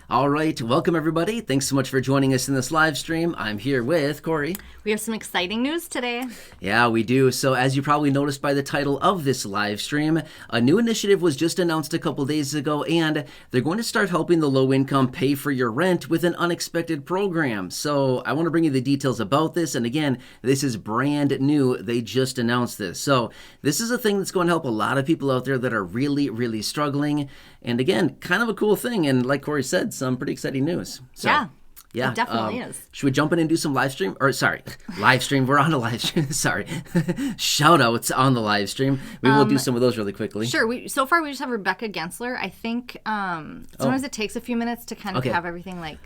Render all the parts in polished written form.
All right, welcome everybody. Thanks so much for joining us in this live stream. I'm here with Corey. We have some exciting news today. Yeah, we do. So as you probably noticed by the title of this live stream, a new initiative was just announced a couple days ago, and they're going to start helping the low income pay for your rent with an unexpected program. So I want to bring you the details about this. And again, this is brand new. They just announced this. So this is a thing that's going to help a lot of people out there that are really, really struggling. And again, kind of a cool thing. And like Corey said, some pretty exciting news. So, yeah, it definitely is. Should we jump in and do some live stream? Live stream. We're on a live stream. Sorry. Shout outs on the live stream. We will do some of those really quickly. Sure. So far, we just have Rebecca Gensler. I think sometimes it takes a few minutes to kind of have everything like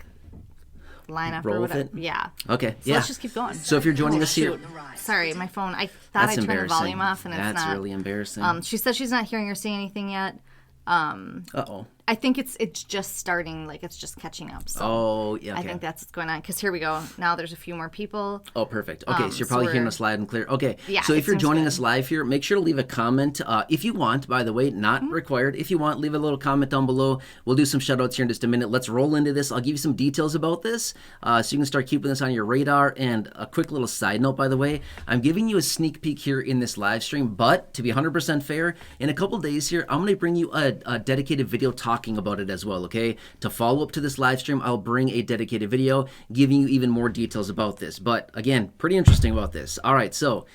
line up or whatever. Yeah. Okay. So let's just keep going. So if you're joining us here. Sorry, my phone. I thought I turned the volume off and it's not. That's really embarrassing. She said she's not hearing or seeing anything yet. Uh-oh. I think it's just starting, like it's just catching up. So I think that's what's going on. Because here we go. Now there's a few more people. Oh, perfect. Okay, so you're probably hearing us loud and clear. Okay, yeah, so if you're joining us live here, make sure to leave a comment. If you want, by the way, not required. If you want, leave a little comment down below. We'll do some shout outs here in just a minute. Let's roll into this. I'll give you some details about this so you can start keeping this on your radar. And a quick little side note, by the way, I'm giving you a sneak peek here in this live stream. But to be 100% fair, in a couple days here, I'm going to bring you a dedicated video talking about it as well. Okay, to follow up to this live stream, I'll bring a dedicated video giving you even more details about this. But again, pretty interesting about this. All right, so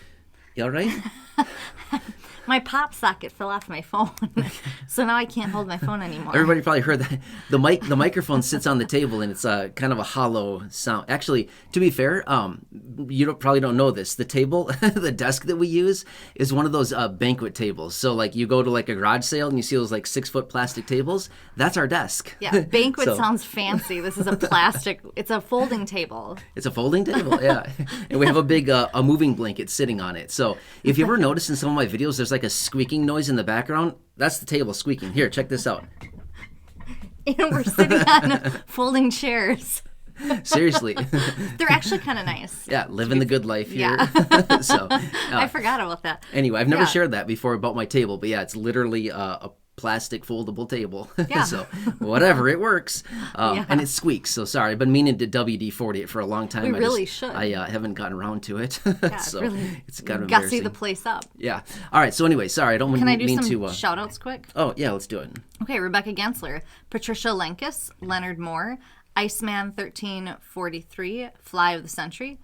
you all right? My pop socket fell off my phone, so now I can't hold my phone anymore. Everybody probably heard that. The microphone sits on the table, and it's kind of a hollow sound. Actually, to be fair, you probably don't know this. The table, the desk that we use is one of those banquet tables. So, like, you go to like a garage sale and you see those like 6-foot plastic tables. That's our desk. Yeah, banquet sounds fancy. This is a plastic. It's a folding table. It's a folding table, yeah. And we have a big a moving blanket sitting on it. So if you ever notice in some of my videos, there's like a squeaking noise in the background. That's the table squeaking. Here, check this out. And we're sitting on folding chairs. Seriously. They're actually kind of nice. Yeah, living the good life here. Yeah. So I forgot about that. Anyway, I've never shared that before about my table, but yeah, it's literally a plastic foldable table. Yeah. So whatever, it works. And it squeaks. So sorry, I've been meaning to WD-40 it for a long time. We really should. I haven't gotten around to it. Yeah, so really, it's kind of gussy embarrassing. the place up. Yeah. All right. So anyway, sorry, I don't Can I do mean some to. shout outs quick? Oh yeah, let's do it. Okay, Rebecca Gensler, Patricia Lenkus, Leonard Moore, Iceman 1343, Fly of the Century,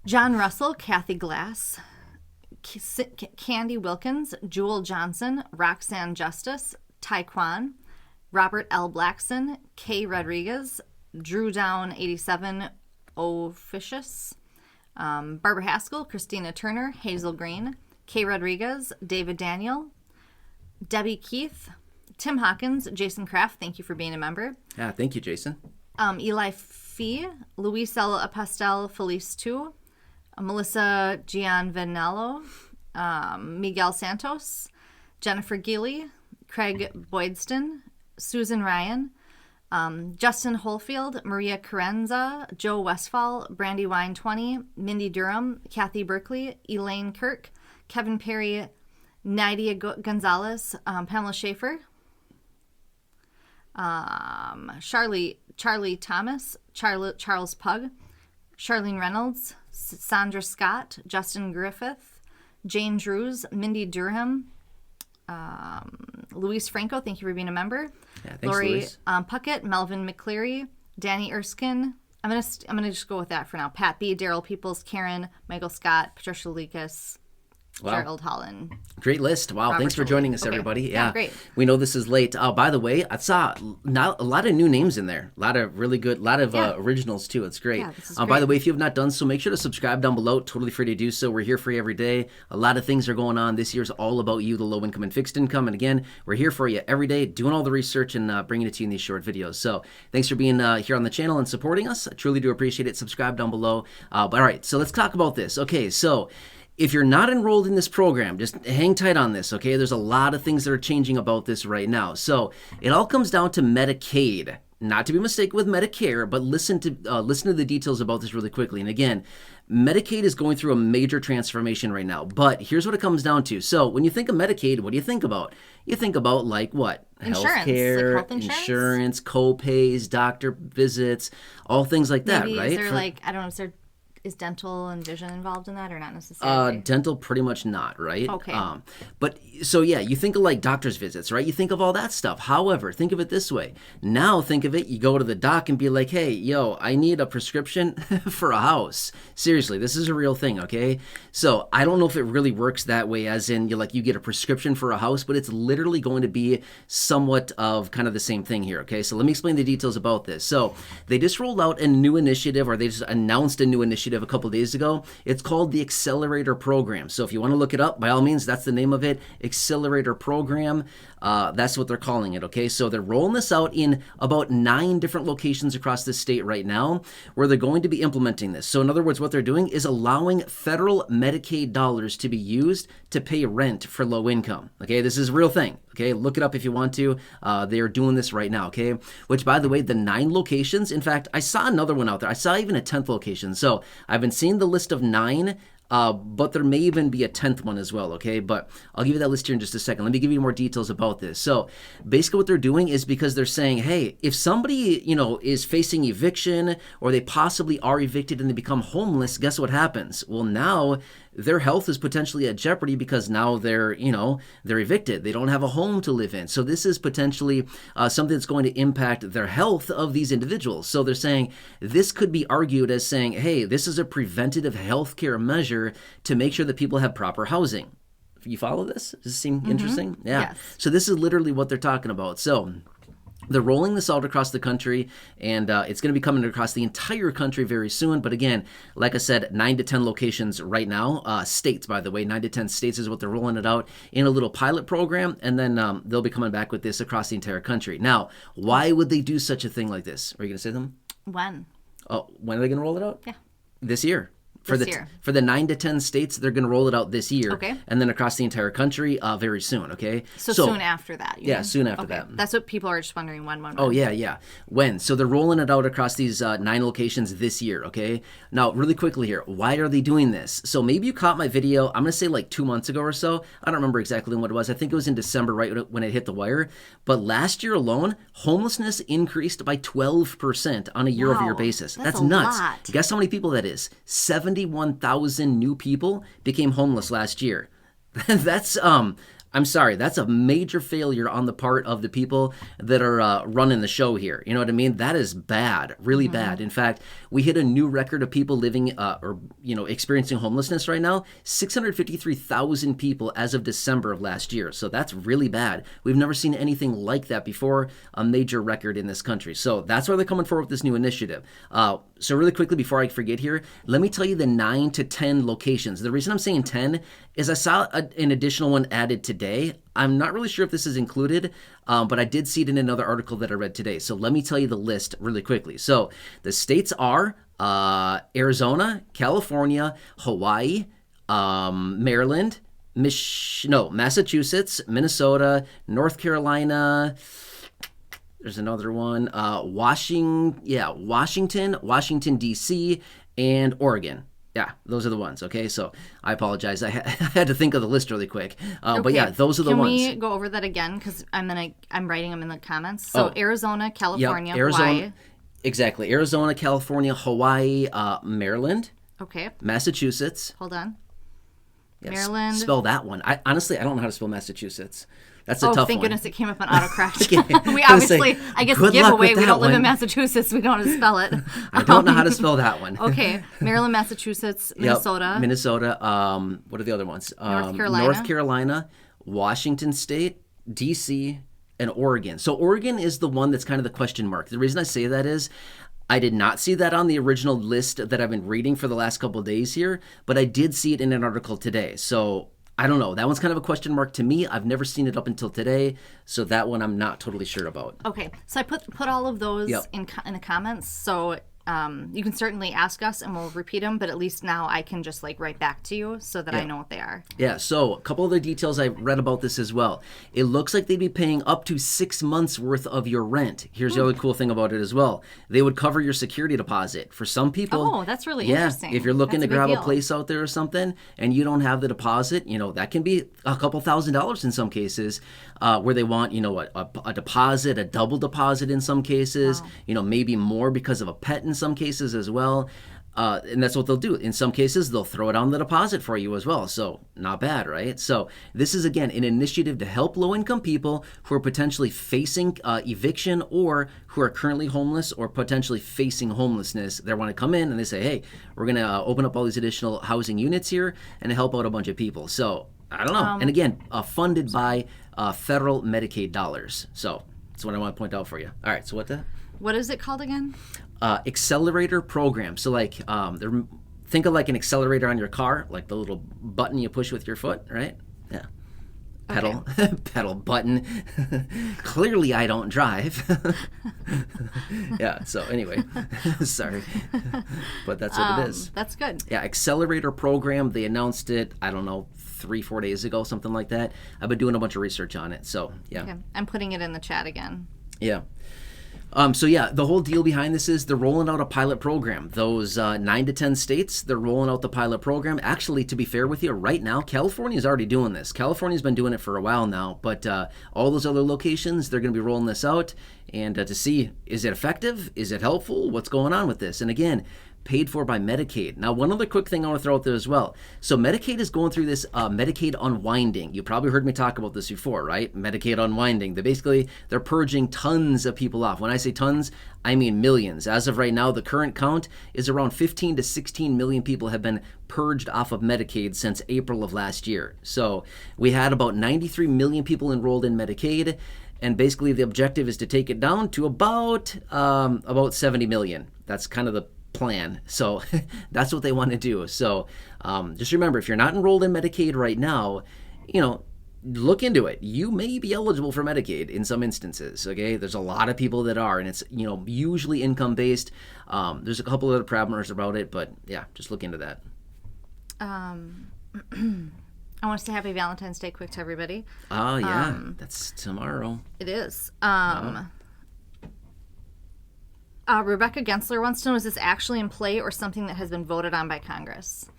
John Russell, Kathy Glass, Candy Wilkins, Jewel Johnson, Roxanne Justice, Taekwon, Robert L. Blackson, Kay Rodriguez, Drew Down 87, Officious, Barbara Haskell, Christina Turner, Hazel Green, Kay Rodriguez, David Daniel, Debbie Keith, Tim Hawkins, Jason Kraft, thank you for being a member. Yeah, thank you, Jason. Eli Fee, Luis L. Pastel Felice 2, Melissa Gianvanello, Miguel Santos, Jennifer Gilly, Craig Boydston, Susan Ryan, Justin Holfield, Maria Carenza, Joe Westfall, Brandy Wine 20, Mindy Durham, Kathy Berkeley, Elaine Kirk, Kevin Perry, Nadia Gonzalez, Pamela Schaefer, Charlie Thomas, Charles Pug, Charlene Reynolds, Sandra Scott, Justin Griffith, Jane Drews, Mindy Durham, Luis Franco, thank you for being a member. Yeah, thanks, Lori Luis. Puckett, Melvin McCleary, Danny Erskine. I'm gonna just go with that for now. Pat B, Daryl Peoples, Karen, Michael Scott, Patricia Lucas, Gerald Holland. Great list. Wow. Robert Thanks for joining us, everybody. Yeah, great. We know this is late. By the way, I saw a lot of new names in there. A lot of really good, originals too. It's great. Yeah, this is By great. the way, if you have not done so, make sure to subscribe down below. Totally free to do so. We're here for you every day. A lot of things are going on. This year's all about you, the low income and fixed income. And again, we're here for you every day, doing all the research and bringing it to you in these short videos. So thanks for being here on the channel and supporting us. I truly do appreciate it. Subscribe down below. But all right, so let's talk about this. Okay, so if you're not enrolled in this program, just hang tight on this, okay? There's a lot of things that are changing about this right now. So it all comes down to Medicaid. not to be mistaken with Medicare, but listen to the details about this really quickly. And again, Medicaid is going through a major transformation right now. But here's what it comes down to. So when you think of Medicaid, what do you think about? You think about like what? Insurance, Healthcare, like health insurance, co-pays, doctor visits, all things like that, Maybe, right? Is there I don't know, is dental and vision involved in that or not necessarily? Dental, pretty much not, right? Okay. But so yeah, you think of like doctor's visits, right? You think of all that stuff. However, think of it this way. Now think of it, you go to the doc and be like, hey, yo, I need a prescription for a house. Seriously, this is a real thing, okay? So I don't know if it really works that way, as in you get a prescription for a house, but it's literally going to be somewhat of kind of the same thing here, okay? So let me explain the details about this. So they just rolled out a new initiative, or they just announced a new initiative a couple days ago. It's called the Accelerator Program. So if you want to look it up, by all means, that's the name of it, Accelerator Program. That's what they're calling it, okay? So they're rolling this out in about 9 different locations across the state right now where they're going to be implementing this. So in other words, what they're doing is allowing federal Medicaid dollars to be used to pay rent for low income, okay? This is a real thing, okay? Look it up if you want to. They are doing this right now, okay? Which, by the way, the 9 locations, in fact, I saw another one out there. I saw even a 10th location. So I've been seeing the list of 9, but there may even be a 10th one as well, okay? But I'll give you that list here in just a second. Let me give you more details about this. So basically what they're doing is, because they're saying, hey, if somebody, is facing eviction, or they possibly are evicted and they become homeless, guess what happens? Well, now their health is potentially at jeopardy, because now they're evicted. They don't have a home to live in. So this is potentially something that's going to impact their health of these individuals. So they're saying this could be argued as saying, hey, this is a preventative health care measure to make sure that people have proper housing. You follow this? Does this seem interesting? Yeah. Yes. So this is literally what they're talking about. So they're rolling this out across the country, and it's going to be coming across the entire country very soon. But again, like I said, 9 to 10 locations right now. States, by the way, 9 to 10 states is what they're rolling it out in a little pilot program, and then they'll be coming back with this across the entire country. Now, why would they do such a thing like this? Are you going to say them? When? Oh, when are they going to roll it out? Yeah. This year. For This the year. for the 9 to 10 states, they're going to roll it out this year, Okay. and then across the entire country very soon. Okay, So soon after that. Yeah, soon after Okay. that. That's what people are just wondering when. Oh, yeah. When? So they're rolling it out across these 9 locations this year, okay? Now, really quickly here, why are they doing this? So maybe you caught my video, I'm going to say like 2 months ago or so. I don't remember exactly when it was. I think it was in December, right when it hit the wire. But last year alone, homelessness increased by 12% on a year-over-year Wow, basis. that's a nuts. lot. Guess how many people that is? 71,000 new people became homeless last year. That's I'm sorry, that's a major failure on the part of the people that are running the show here. You know what I mean? That is bad, really bad. In fact, we hit a new record of people living experiencing homelessness right now. 653,000 people as of December of last year. So that's really bad. We've never seen anything like that before, a major record in this country. So that's why they're coming forward with this new initiative. So really quickly, before I forget here, let me tell you the 9 to 10 locations. The reason I'm saying 10 is I saw an additional one added today. I'm not really sure if this is included, but I did see it in another article that I read today. So let me tell you the list really quickly. So the states are Arizona, California, Hawaii, Maryland, Massachusetts, Minnesota, North Carolina. There's another one, Washington, D.C., and Oregon. Yeah, those are the ones, okay? So I apologize. I had to think of the list really quick. But yeah, those are the ones. Can we go over that again? Because I'm writing them in the comments. So Arizona, California, Arizona, Hawaii. Exactly. Arizona, California, Hawaii, Maryland, Okay, Massachusetts. hold on. Yes, Maryland. Spell that one. Honestly, I don't know how to spell Massachusetts. That's a tough one. Thank goodness it came up on autocorrect. Okay. We obviously, Say, I guess, good luck with giveaway, we that don't live in one. Massachusetts. We don't know how to spell it. I don't know how to spell that one. Okay, Maryland, Massachusetts, Minnesota. Yep. Minnesota. What are the other ones? North Carolina, Washington State, D.C., and Oregon. So Oregon is the one that's kind of the question mark. The reason I say that is I did not see that on the original list that I've been reading for the last couple of days here, but I did see it in an article today. So I don't know. That one's kind of a question mark to me. I've never seen it up until today, so that one I'm not totally sure about. Okay, so I put all of those Yep. in the comments. So You can certainly ask us and we'll repeat them, but at least now I can just like write back to you so that I know what they are. Yeah, so a couple other details I read about this as well. It looks like they'd be paying up to 6 months worth of your rent. Here's the other cool thing about it as well. They would cover your security deposit. For some people... Oh, that's really interesting. If you're looking That's to a big grab a deal. place out there or something and you don't have the deposit, that can be a couple $1,000s in some cases, where they want, a deposit, a double deposit in some cases, maybe more because of a pet in some cases as well. And that's what they'll do. In some cases, they'll throw it on the deposit for you as well. So not bad, right? So this is, again, an initiative to help low-income people who are potentially facing eviction or who are currently homeless or potentially facing homelessness. They want to come in and they say, hey, we're going to open up all these additional housing units here and help out a bunch of people. So I don't know. And again, funded by federal Medicaid dollars. So that's what I want to point out for you. All right, so What is it called again? Accelerator program. So think of like an accelerator on your car, like the little button you push with your foot, right? Yeah. Pedal, pedal button. Clearly I don't drive. Yeah, so anyway, sorry. But that's what it is. That's good. Yeah, accelerator program. They announced it, I don't know, 3-4 days ago, something like that. I've been doing a bunch of research on it. So, yeah. Okay. I'm putting it in the chat again. Yeah. The whole deal behind this is they're rolling out a pilot program. Those 9 to 10 states, they're rolling out the pilot program. Actually, to be fair with you, right now, California is already doing this. California's been doing it for a while now, but all those other locations, they're going to be rolling this out and to see, is it effective? Is it helpful? What's going on with this? And again, paid for by Medicaid. Now, one other quick thing I want to throw out there as well. So Medicaid is going through this Medicaid unwinding. You probably heard me talk about this before, right? Medicaid unwinding. They're purging tons of people off. When I say tons, I mean millions. As of right now, the current count is around 15 to 16 million people have been purged off of Medicaid since April of last year. So we had about 93 million people enrolled in Medicaid. And basically the objective is to take it down to about 70 million. That's kind of the plan. So that's what they want to do. So just remember, if you're not enrolled in Medicaid right now, look into it. You may be eligible for Medicaid in some instances. Okay, there's a lot of people that are, and it's usually income based. There's a couple other parameters about it, but yeah, just look into that. I want to say happy Valentine's Day quick to everybody. Oh yeah, that's tomorrow. It is. Rebecca Gensler wants to know, is this actually in play or something that has been voted on by Congress?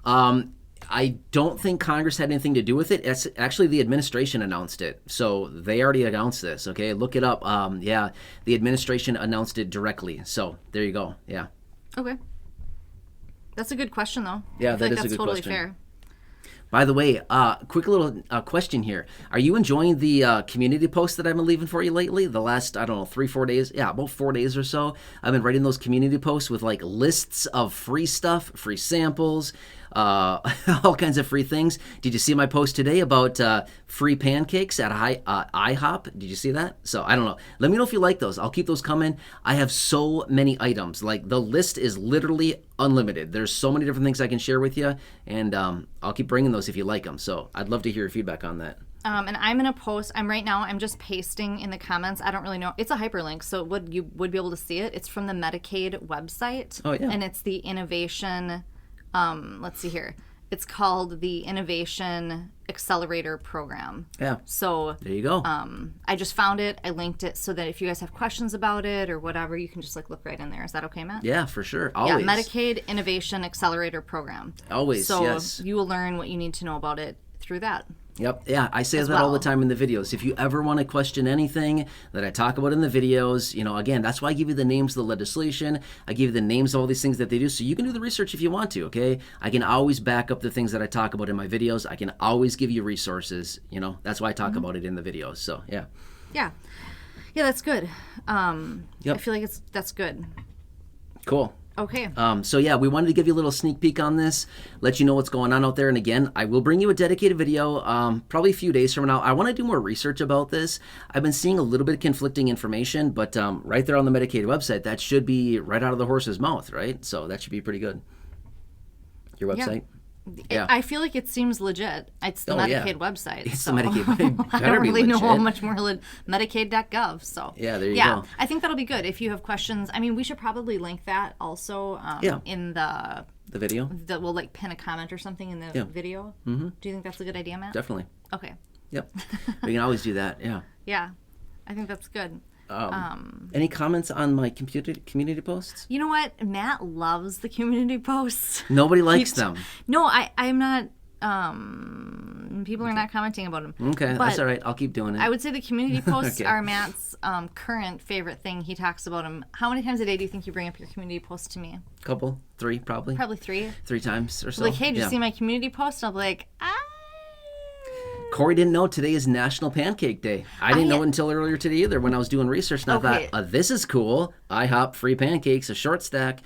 I don't think Congress had anything to do with it. It's actually the administration announced it. So they already announced this, okay? Look it up. The administration announced it directly. So there you go. Yeah. Okay. That's a good question, though. Yeah, I feel that like is a that's good totally question. fair. By the way, quick little question here. Are you enjoying the community posts that I've been leaving for you lately? The last, 3-4 days? Yeah, about 4 days or so. I've been writing those community posts with like lists of free stuff, free samples, all kinds of free things. Did you see my post today about free pancakes at IHOP? Did you see that? So I don't know. Let me know if you like those. I'll keep those coming. I have so many items. Like the list is literally unlimited. There's so many different things I can share with you, and I'll keep bringing those if you like them. So I'd love to hear your feedback on that. And I'm going to post, I'm just pasting in the comments. I don't really know. It's a hyperlink, so you would be able to see it. It's from the Medicaid website. Oh, yeah. And it's the innovation, let's see here. It's called the Innovation Accelerator Program. Yeah. So there you go. I just found it. I linked it so that if you guys have questions about it or whatever, you can just look right in there. Is that okay, Matt? Yeah, for sure. Always. Yeah, Medicaid Innovation Accelerator Program. Always, so yes. You will learn what you need to know about it through that. Yep. Yeah, I say that all the time in the videos. If you ever want to question anything that I talk about in the videos, again, that's why I give you the names of the legislation. I give you the names of all these things that they do, so you can do the research if you want to, okay? I can always back up the things that I talk about in my videos. I can always give you resources, That's why I talk about it in the videos, so yeah. Yeah. Yeah, that's good. Yep. I feel like that's good. Cool. Okay. We wanted to give you a little sneak peek on this, let you know what's going on out there. And again, I will bring you a dedicated video probably a few days from now. I want to do more research about this. I've been seeing a little bit of conflicting information, but right there on the Medicaid website, that should be right out of the horse's mouth, right? So that should be pretty good. Your website? Yeah. I feel like it seems legit. It's the Medicaid website. It's the Medicaid. I don't really know how much more Medicaid.gov. So yeah, there you go. I think that'll be good. If you have questions, I mean, we should probably link that also in the video. We'll like pin a comment or something in the video. Mm-hmm. Do you think that's a good idea, Matt? Definitely. Okay. Yep. We can always do that. Yeah. Yeah, I think that's good. Any comments on my community posts? You know what? Matt loves the community posts. Nobody likes them. No, I'm not. People are not commenting about them. Okay, that's all right. I'll keep doing it. I would say the community posts are Matt's current favorite thing. He talks about them. How many times a day do you think you bring up your community posts to me? Couple, 3 probably. Probably 3. 3 times or so. Like, hey, did you see my community post? I'll be like, Corey didn't know today is National Pancake Day. I didn't know it until earlier today either when I was doing research. And I thought, this is cool. IHOP, free pancakes, a short stack.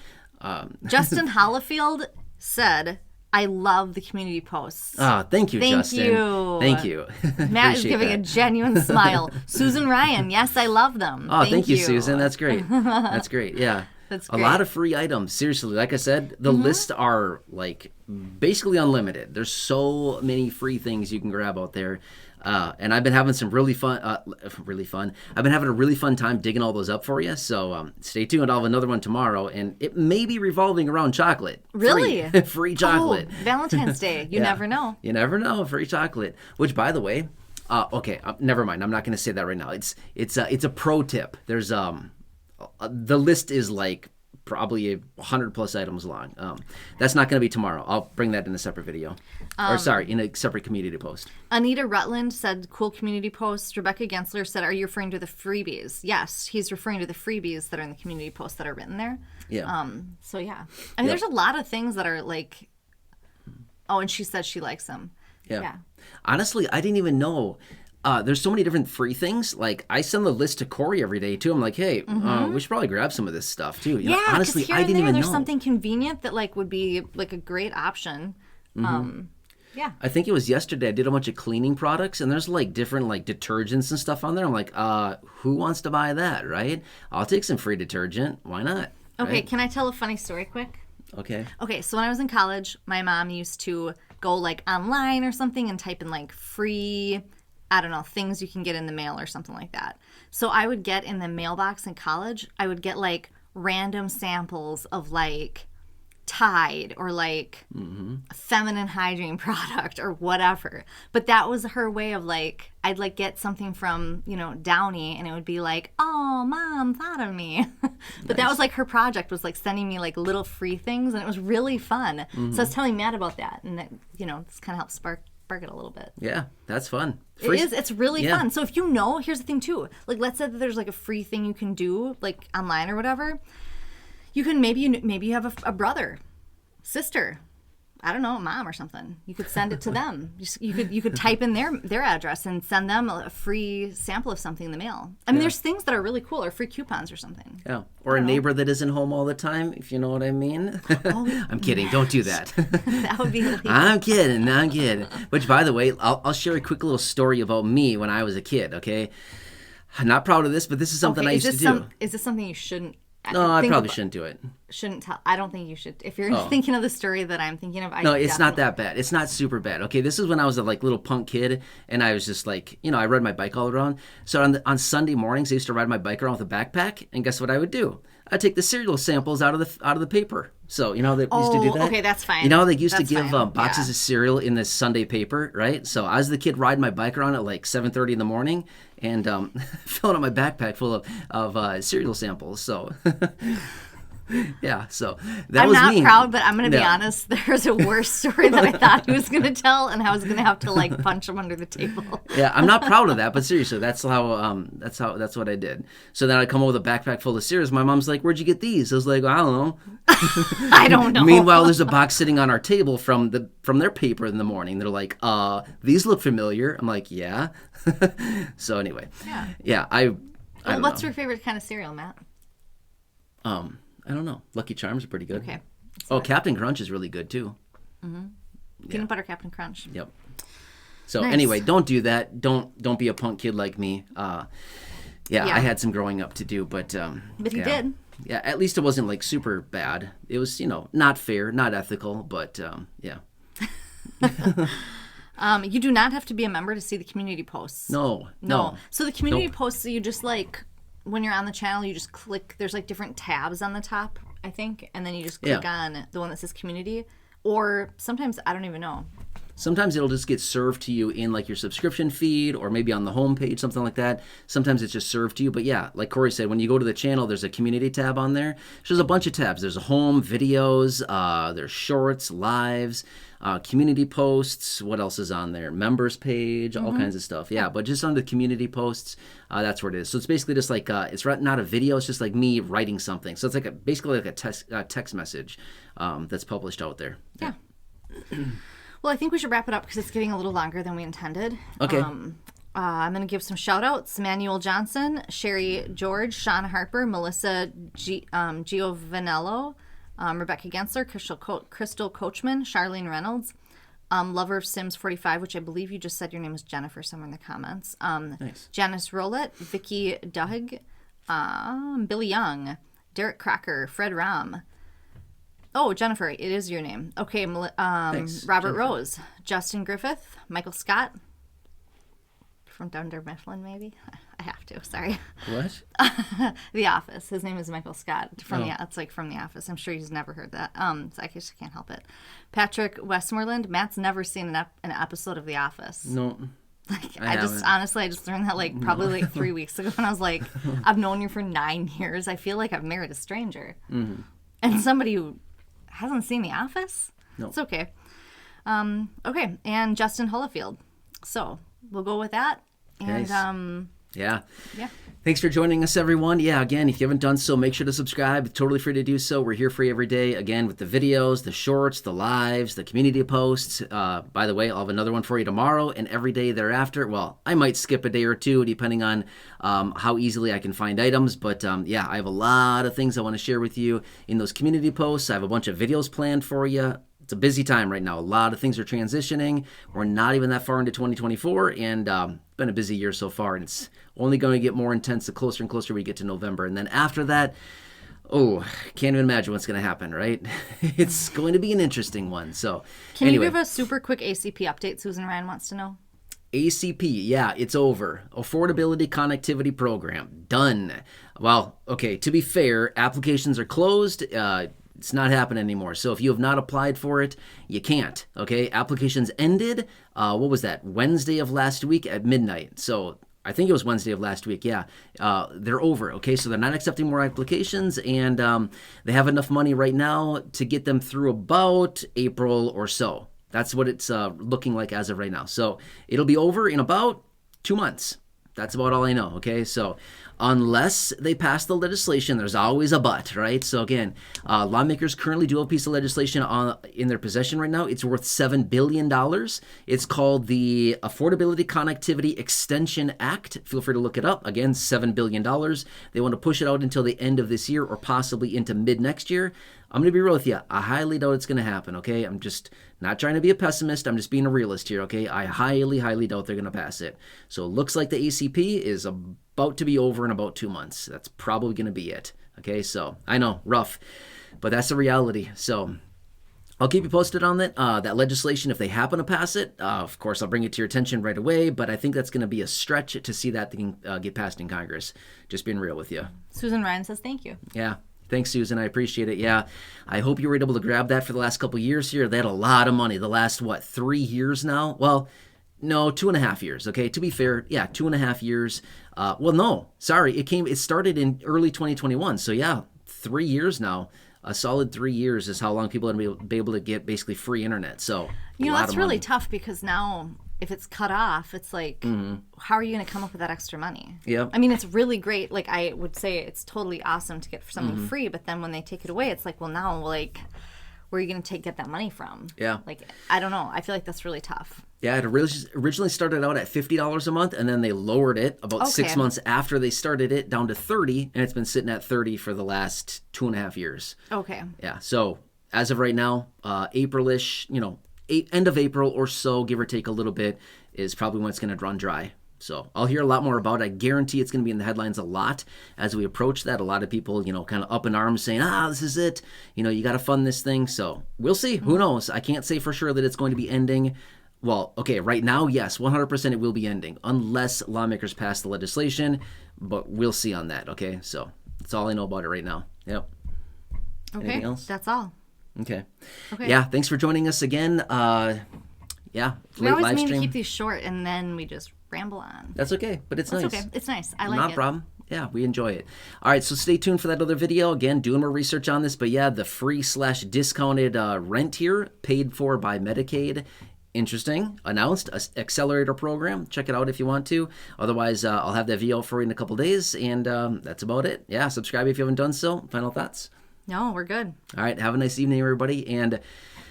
Justin Hollifield said, I love the community posts. Thank you, Justin. Thank you. Matt is giving a genuine smile. Susan Ryan, yes, I love them. Thank you, Susan. That's great. That's great. Yeah. That's great. A lot of free items. Seriously, like I said, the lists are like basically unlimited. There's so many free things you can grab out there. And I've been having some really fun. I've been having a really fun time digging all those up for you. So stay tuned. I'll have another one tomorrow, and it may be revolving around chocolate. Really? Free chocolate. Valentine's Day. You never know. You never know. Free chocolate. Which, by the way, never mind. I'm not going to say that right now. It's a pro tip. There's the list is like probably 100+ items long. That's not going to be tomorrow. I'll bring that in a separate video. In a separate community post. Anita Rutland said, cool community post. Rebecca Gensler said, are you referring to the freebies? Yes, he's referring to the freebies that are in the community posts that are written there. Yeah. So, yeah. I mean, there's a lot of things that are like, and she said she likes them. Yeah. Honestly, I didn't even know. There's so many different free things. Like, I send the list to Corey every day, too. I'm like, hey, we should probably grab some of this stuff, too. You know, honestly, I didn't even know. There's something convenient that, like, would be, like, a great option. Yeah. I think it was yesterday I did a bunch of cleaning products, and there's, like, different, like, detergents and stuff on there. I'm like, who wants to buy that, right? I'll take some free detergent. Why not? Okay, right? Can I tell a funny story quick? Okay, so when I was in college, my mom used to go, like, online or something and type in, like, free... I don't know, things you can get in the mail or something like that. So I would get in the mailbox in college, I would get like random samples of like Tide or like a feminine hygiene product or whatever. But that was her way of like, I'd like get something from, Downey and it would be like, oh, Mom thought of me. But that was like her project was like sending me like little free things and it was really fun. So I was telling Matt about that and that, this kind of helped spark it a little bit. Yeah, that's fun. It's really fun. So if here's the thing too. Like let's say that there's like a free thing you can do like online or whatever. You can maybe you have a brother, sister, I don't know, a mom or something. You could send it to them. You could type in their address and send them a free sample of something in the mail. I mean, there's things that are really cool or free coupons or something. Yeah, or a neighbor that isn't home all the time, if you know what I mean. I'm kidding. Don't do that. That would be illegal. I'm kidding. Which, by the way, I'll share a quick little story about me when I was a kid, okay? I'm not proud of this, but this is something I used to do. Is this something you shouldn't? No, I probably shouldn't do it. Shouldn't tell. I don't think you should. If you're thinking of the story that I'm thinking of, no, it's not that bad. It's not super bad. Okay, this is when I was a like little punk kid, and I was just like, I ride my bike all around. So on Sunday mornings, I used to ride my bike around with a backpack, and guess what I would do? I'd take the cereal samples out of the paper. So they used to do that. Okay, that's fine. They used to give boxes of cereal in this Sunday paper, right? So I was the kid riding my bike around at like 7:30 in the morning, and filling up my backpack full of cereal samples. So. Yeah, so that was me. I'm not proud, but I'm going to be honest. There's a worse story that I thought he was going to tell, and I was going to have to like punch him under the table. Yeah, I'm not proud of that, but seriously, that's what I did. So then I come home with a backpack full of cereals. My mom's like, "Where'd you get these?" I was like, "I don't know." I don't know. Meanwhile, there's a box sitting on our table from their paper in the morning. They're like, "These look familiar." I'm like, "Yeah." So anyway, yeah, I don't what's know. your favorite kind of cereal, Matt? I don't know. Lucky Charms are pretty good. Okay. Captain Crunch is really good too. Mm-hmm. Peanut butter Captain Crunch. Yep. So anyway, don't do that. Don't be a punk kid like me. I had some growing up to do, but you did. Yeah, at least it wasn't like super bad. It was, not fair, not ethical, but yeah. You do not have to be a member to see the community posts. No. So the community Nope. posts, you just like, when you're on the channel, you just click, there's like different tabs on the top, I think, and then you just click on the one that says community. Or sometimes, I don't even know. Sometimes it'll just get served to you in like your subscription feed or maybe on the home page, something like that. Sometimes it's just served to you. But yeah, like Corey said, when you go to the channel, there's a community tab on there. There's a bunch of tabs. There's a home, videos, there's shorts, lives, community posts. What else is on there? Members page, all kinds of stuff. Yeah, but just under the community posts, that's where it is. So it's basically just like, it's not a video. It's just like me writing something. So it's like basically like a text message that's published out there. Yeah. Well, I think we should wrap it up because it's getting a little longer than we intended. Okay. I'm going to give some shout outs. Manuel Johnson, Sherry George, Sean Harper, Melissa Giovanello, Rebecca Gensler, Crystal Coachman, Charlene Reynolds, Lover of Sims 45, which I believe you just said your name was Jennifer somewhere in the comments. Nice. Janice Rowlett, Vicky Doug, Billy Young, Derek Crocker, Fred Ram. Oh, Jennifer, it is your name. Okay, Thanks, Robert Jennifer. Rose, Justin Griffith, Michael Scott, from Dunder Mifflin, maybe? I have to, sorry. What? The Office. His name is Michael Scott. Oh. It's like from The Office. I'm sure he's never heard that. So I just can't help it. Patrick Westmoreland. Matt's never seen an episode of The Office. No. I just learned that like probably like 3 weeks ago, and I was like, I've known you for 9 years. I feel like I've married a stranger. Mm-hmm. And somebody who hasn't seen The Office? No. It's okay. Okay, and Justin Holofield. So we'll go with that. And Nice. Yeah. yeah. Thanks for joining us, everyone. Yeah, again, if you haven't done so, make sure to subscribe. Totally free to do so. We're here for you every day, again, with the videos, the shorts, the lives, the community posts. By the way, I'll have another one for you tomorrow and every day thereafter. Well, I might skip a day or two, depending on how easily I can find items. But yeah, I have a lot of things I want to share with you in those community posts. I have a bunch of videos planned for you. It's a busy time right now. A lot of things are transitioning. We're not even that far into 2024, and it's been a busy year so far, and it's only going to get more intense the closer and closer we get to November. And then after that, can't even imagine what's going to happen, right? It's going to be an interesting one. So Can anyway, you give a super quick ACP update? Susan Ryan wants to know. ACP, yeah, it's over. Affordability Connectivity Program, done. Well, okay, to be fair, applications are closed. It's not happening anymore. So if you have not applied for it, you can't. Okay, applications ended. What was that? Wednesday of last week at midnight. So I think it was Wednesday of last week. Yeah, they're over. Okay, so they're not accepting more applications, and they have enough money right now to get them through about April or so. That's what it's looking like as of right now. So it'll be over in about 2 months. That's about all I know, okay? So unless they pass the legislation, there's always a but, right? So again, lawmakers currently do have a piece of legislation in their possession right now. It's worth $7 billion. It's called the Affordability Connectivity Extension Act. Feel free to look it up. Again, $7 billion. They want to push it out until the end of this year or possibly into mid next year. I'm going to be real with you. I highly doubt it's going to happen, okay? I'm just not trying to be a pessimist. I'm just being a realist here, okay? I highly, highly doubt they're going to pass it. So it looks like the ACP is about to be over in about 2 months. That's probably going to be it, okay? So I know, rough, but that's the reality. So I'll keep you posted on that legislation. If they happen to pass it, of course, I'll bring it to your attention right away, but I think that's going to be a stretch to see that thing get passed in Congress. Just being real with you. Susan Ryan says thank you. Yeah. Thanks, Susan. I appreciate it. Yeah, I hope you were able to grab that for the last couple of years here. They had a lot of money the last, 3 years now? Well, no, 2.5 years, okay? To be fair, yeah, 2.5 years. Well, no, sorry. It started in early 2021. So, yeah, 3 years now. A solid 3 years is how long people are going to be able to get basically free internet. So, that's really tough because now if it's cut off, it's like, how are you going to come up with that extra money? Yeah. I mean, it's really great. Like, I would say it's totally awesome to get something free, but then when they take it away, it's like, well, now, like, where are you going to get that money from? Yeah. Like, I don't know. I feel like that's really tough. Yeah, it originally started out at $50 a month, and then they lowered it about 6 months after they started it down to $30, and it's been sitting at $30 for the last 2.5 years. Okay. Yeah, so as of right now, April-ish, end of April or so, give or take a little bit, is probably when it's going to run dry. So I'll hear a lot more about it. I guarantee it's going to be in the headlines a lot as we approach that. A lot of people, kind of up in arms saying, this is it. You got to fund this thing. So we'll see. Who knows? I can't say for sure that it's going to be ending. Well, okay, right now, yes, 100% it will be ending unless lawmakers pass the legislation. But we'll see on that, okay? So that's all I know about it right now. Yep. Okay, anything else? That's all. Okay. Yeah, thanks for joining us again. We late always live mean stream. to keep these short, and then we just ramble on. That's okay, but it's nice. Okay, it's nice. I like it. Not a problem. Yeah, we enjoy it. All right, so stay tuned for that other video. Again, doing more research on this, but yeah, the free/discounted rent here, paid for by Medicaid. Interesting. Announced accelerator program. Check it out if you want to. Otherwise, I'll have that video for you in a couple days, and that's about it. Yeah, subscribe if you haven't done so. Final thoughts? No, we're good. All right, have a nice evening, everybody, and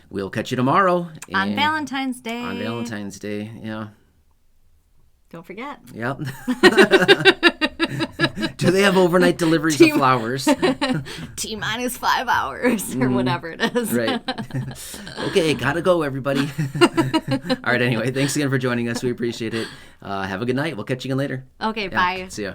we'll catch you tomorrow. On Valentine's Day. On Valentine's Day, yeah. Don't forget. Yep. Do they have overnight deliveries of flowers? T-minus 5 hours or whatever it is. Right. Okay, gotta go, everybody. All right, anyway, thanks again for joining us. We appreciate it. Have a good night. We'll catch you again later. Okay, bye. See ya.